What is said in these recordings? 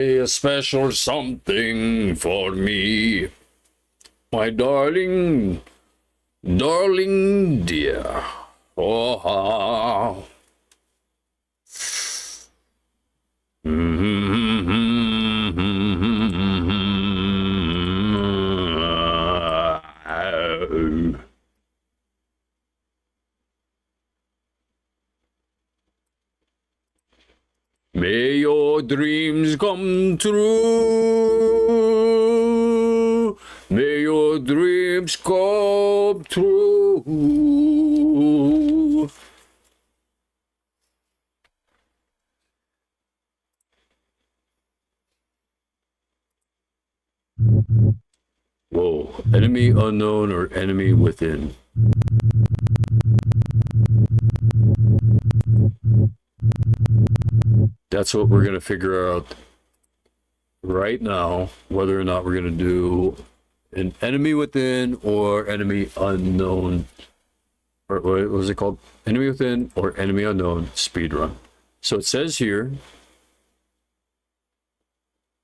A special something for me, my darling, darling dear. Oh, may your dreams come true. May your dreams come true. Whoa, enemy unknown or enemy within? That's what we're going to figure out right now, whether or not we're going to do an enemy within or enemy unknown. Or what was it called? Enemy within or enemy unknown speed run. So it says here.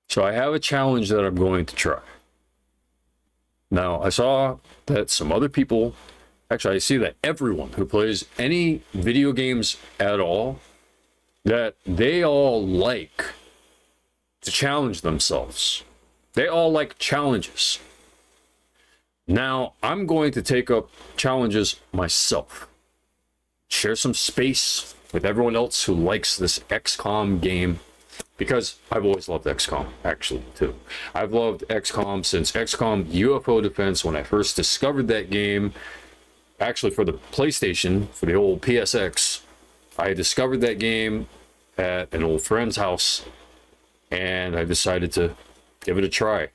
So I have a challenge that I'm going to try. Now, I saw that some other people, actually, I see that everyone who plays any video games at all, that they all like to challenge themselves. They all like challenges. Now, I'm going to take up challenges myself. Share some space with everyone else who likes this XCOM game. Because I've always loved XCOM, actually, too. I've loved XCOM since XCOM UFO Defense, when I first discovered that game, actually for the PlayStation, for the old PSX. I discovered that game at an old friend's house, and I decided to give it a try.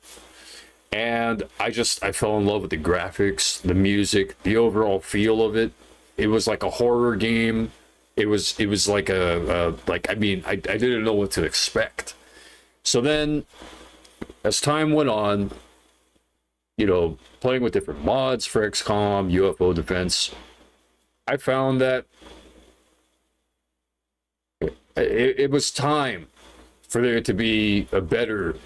And I fell in love with the graphics, the music, the overall feel of it. It was like a horror game. It was like I didn't know what to expect. So then, as time went on, playing with different mods for XCOM, UFO Defense, I found that it was time for there to be a better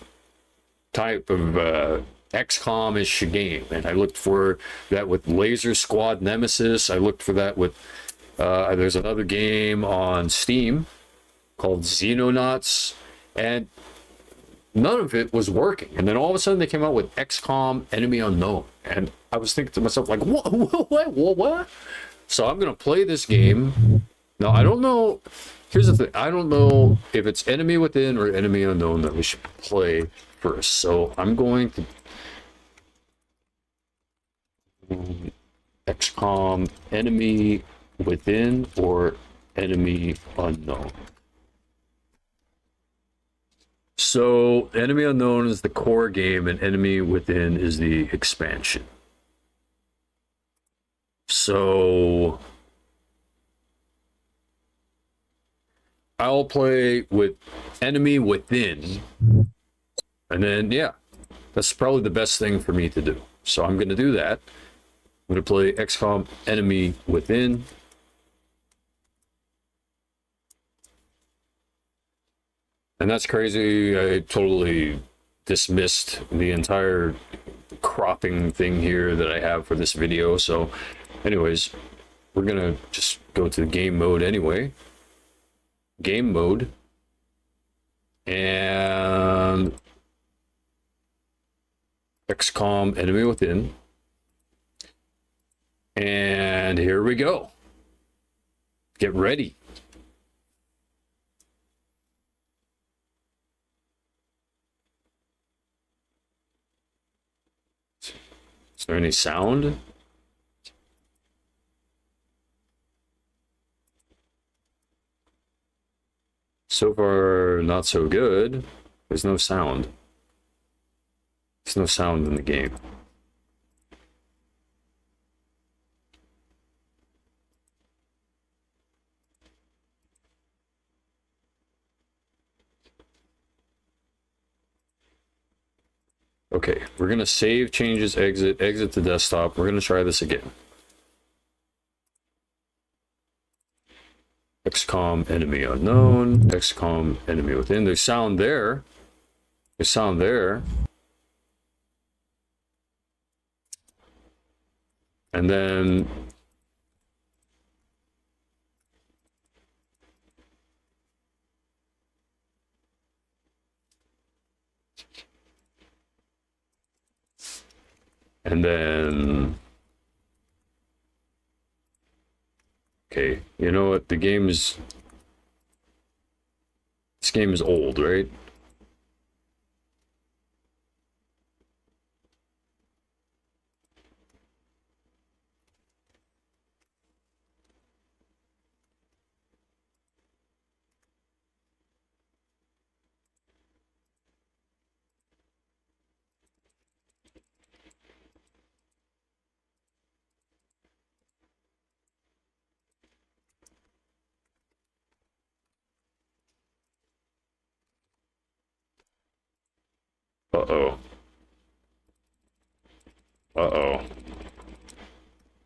type of XCOM-ish game. And I looked for that with Laser Squad Nemesis. I looked for that with there's another game on Steam called Xenonauts, and none of it was working. And then all of a sudden they came out with XCOM Enemy Unknown, and I was thinking to myself, like, what? So I'm gonna play this game. Now, I don't know. Here's the thing: I don't know if it's Enemy Within or Enemy Unknown that we should play first. So I'm going to XCOM Enemy Within or Enemy Unknown. So Enemy Unknown is the core game and Enemy Within is the expansion. So I'll play with Enemy Within, and then that's probably the best thing for me to do. So I'm going to do that. I'm going to play XCOM Enemy Within. And that's crazy. I totally dismissed the entire cropping thing here that I have for this video. So anyways, we're going to just go to the game mode anyway. Game mode. And XCOM Enemy Within. And here we go. Get ready. Is there any sound? So far, not so good. There's no sound. There's no sound in the game. Okay, we're gonna save changes, exit the desktop. We're gonna try this again. XCOM Enemy Unknown, XCOM Enemy Within. There's sound there. There's sound there. And then okay, you know what? This game is old, right? Uh-oh. Uh-oh.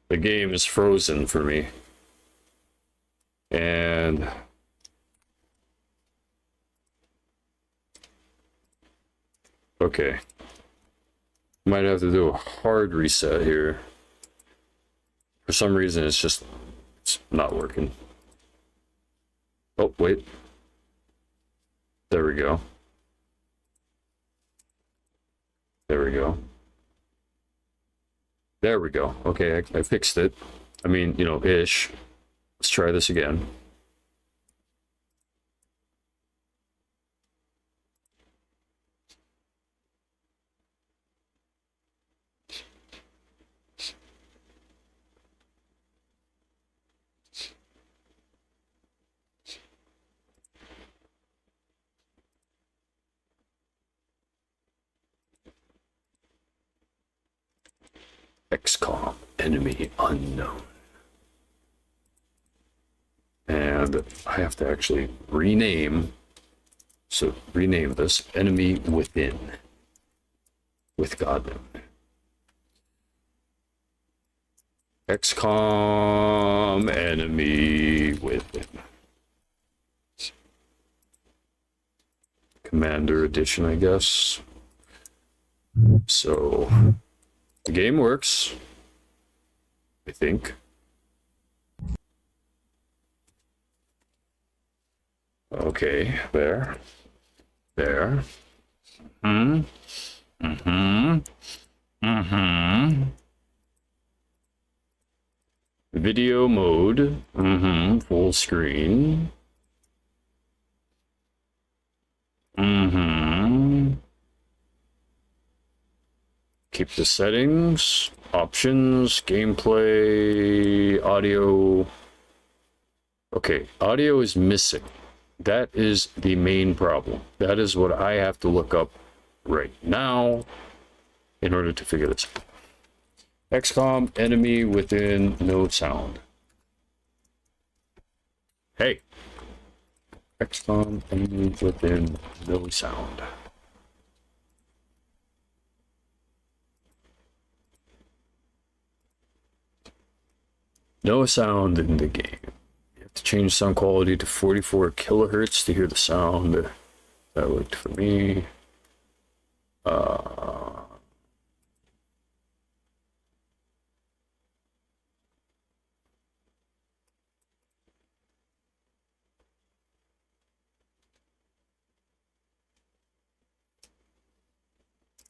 The game is frozen for me. And okay. Might have to do a hard reset here. For some reason, it's not working. Oh, wait. There we go. There we go. There we go. Okay, I fixed it. I mean, you know, ish. Let's try this again. XCOM, enemy unknown. And I have to actually rename. So rename this enemy within with Godknown. XCOM enemy within. Commander edition, I guess. So the game works, I think. Okay, there. Video mode. Full screen. Keep the settings, options, gameplay, audio. Okay, audio is missing. That is the main problem. That is what I have to look up right now in order to figure this out. XCOM enemy within no sound. Hey. XCOM enemy within no sound. No sound in the game. You have to change sound quality to 44 kilohertz to hear the sound. That worked for me.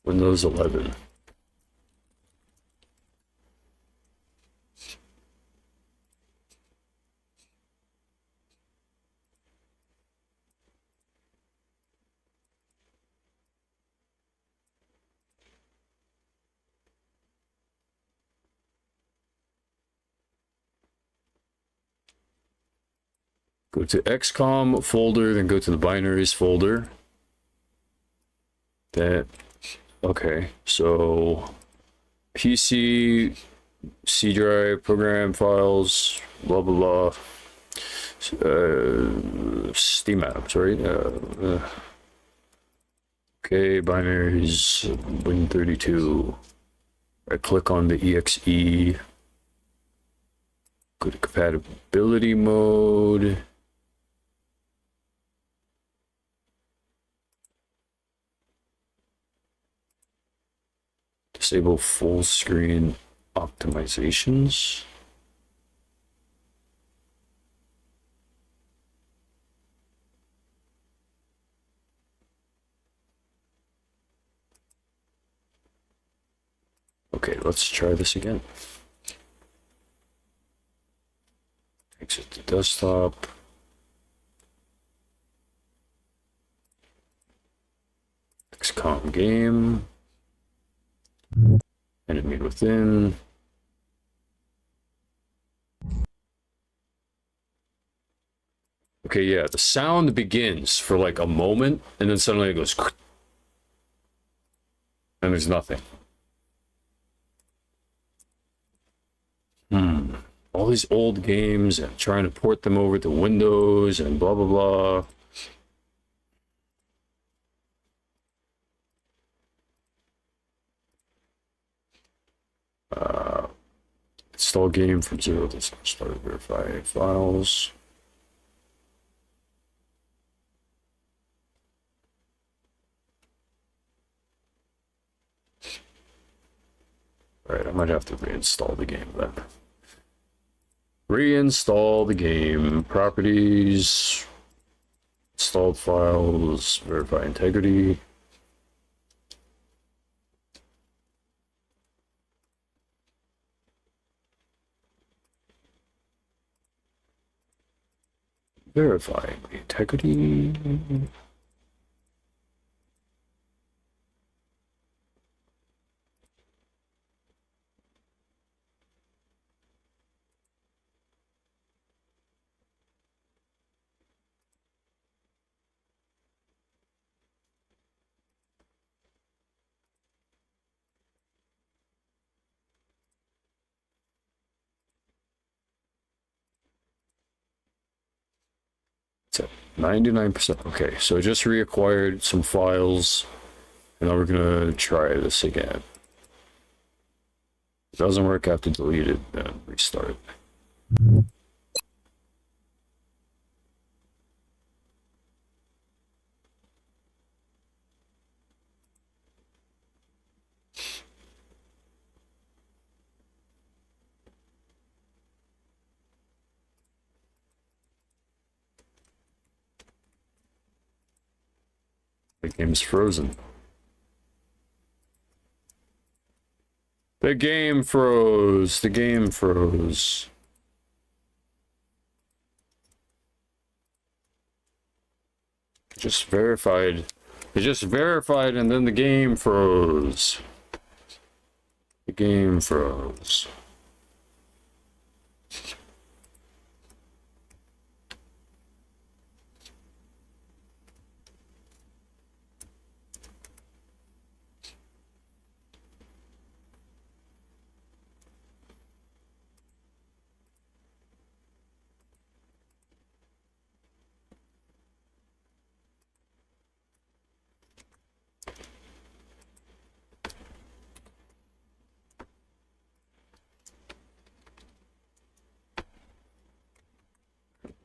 Windows 11. Go to XCOM folder, then go to the binaries folder. Okay, so PC, C drive, program files, blah blah blah. Steam apps, right? Okay, binaries, Win32. I click on the exe. Go to compatibility mode. Disable full screen optimizations. Okay, let's try this again. Exit the desktop. XCOM game. Enemy within. Okay, yeah, the sound begins for like a moment, and then suddenly it goes, and there's nothing. All these old games and trying to port them over to Windows and blah, blah, blah. Install game from 0 to start verify files. Alright, I might have to reinstall the game then. Reinstall the game. Properties. Installed files. Verify integrity. Verifying the integrity. It's at 99%. Okay, so I just reacquired some files, and now we're gonna try this again. If it doesn't work, I have to delete it, then restart it. The game's frozen. The game froze. The game froze. Just verified. It just verified and then the game froze. The game froze.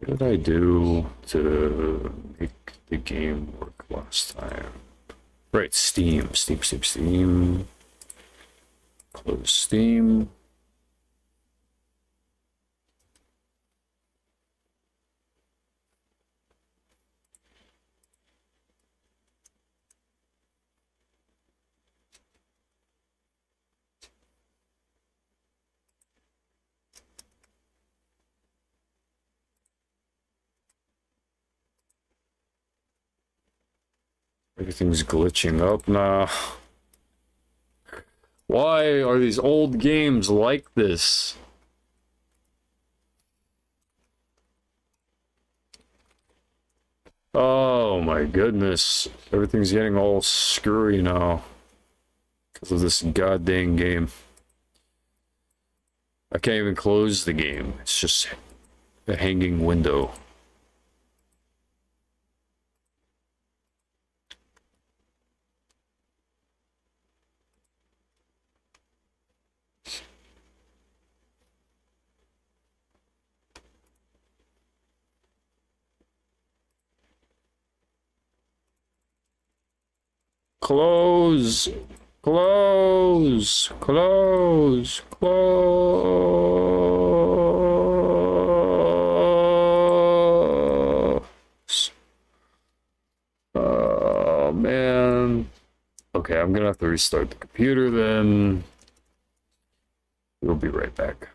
What did I do to make the game work last time? Right, Steam. Steam. Close Steam. Everything's glitching up now. Why are these old games like this? Oh my goodness. Everything's getting all screwy now because of this goddamn game. I can't even close the game. It's just a hanging window. Close. Close. Close. Close. Oh, man. Okay, I'm gonna have to restart the computer then. We'll be right back.